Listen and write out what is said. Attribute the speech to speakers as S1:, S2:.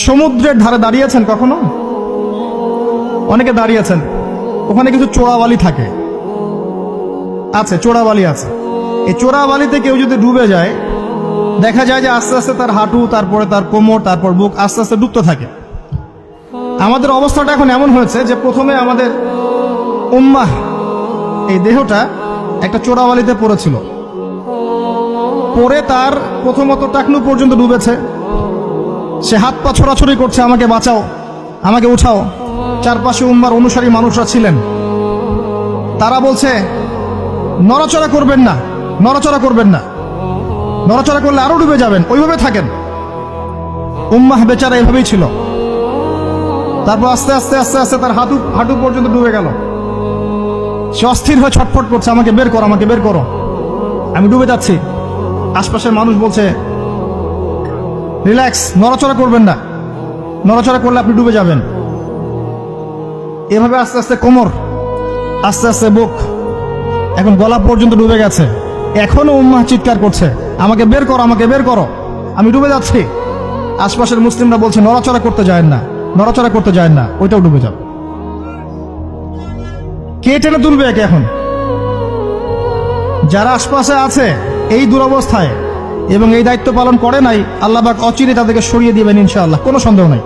S1: সমুদ্রের ধারে দাঁড়িয়েছেন কখনো? অনেকে দাঁড়িয়েছেন, ওখানে কিছু চোরাবালি থাকে, আছে চোরাবালি আছে। এই চোরাবালিতে কেউ যদি ডুবে যায়, দেখা যায় যে আস্তে আস্তে তার হাঁটু, তারপরে তার কোমর, তারপর বুক আস্তে আস্তে ডুবতে থাকে। আমাদের অবস্থাটা এখন এমন হয়েছে যে প্রথমে আমাদের উম্মাহ, এই দেহটা একটা চোরাবালিতে পড়েছিল, পরে তার প্রথমত টাকনু পর্যন্ত ডুবেছে। সে হাত পা ছোড়াছড়ি করছে, আমাকে বাঁচাও, আমাকে উঠাও। চারপাশে উম্মার অনুসারী মানুষরা ছিলেন, তারা বলছে নড়াচড়া করবেন না, নড়াচড়া করবেন না, নড়াচড়া করলে আরো ডুবে যাবেন, ওইভাবে থাকেন। উম্মাহ বেচারা এভাবেই ছিল। তারপর আস্তে আস্তে আস্তে আস্তে তার হাঁটু পর্যন্ত ডুবে গেল। সে অস্থির হয়ে ছটফট করছে, আমাকে বের করো, আমাকে বের করো, আমি ডুবে যাচ্ছি। আশপাশের মানুষ বলছে রিল্যাক্স, নড়াচড়া করবেন না, নড়াচড়া করলে আপনি ডুবে যাবেন। এভাবে আস্তে আস্তে কোমর, আস্তে আস্তে বুক, এখন গলা পর্যন্ত ডুবে গেছে। এখনো উম্মাহ চিৎকার করছে, আমাকে বের করো, আমাকে বের করো, আমি ডুবে যাচ্ছি। আশপাশের মুসলিমরা বলছে নড়াচড়া করতে যায় না, নড়াচড়া করতে যায় না, ওইটাও ডুবে যাবে। কে টেনে তুলবে একে? এখন যারা আশপাশে আছে এই দুরবস্থায় এবং এই দায়িত্ব পালন করে নাই, আল্লাহ পাক অচিরে তাদেরকে সরিয়ে দিবেন ইনশাআল্লাহ, কোনো সন্দেহ নাই।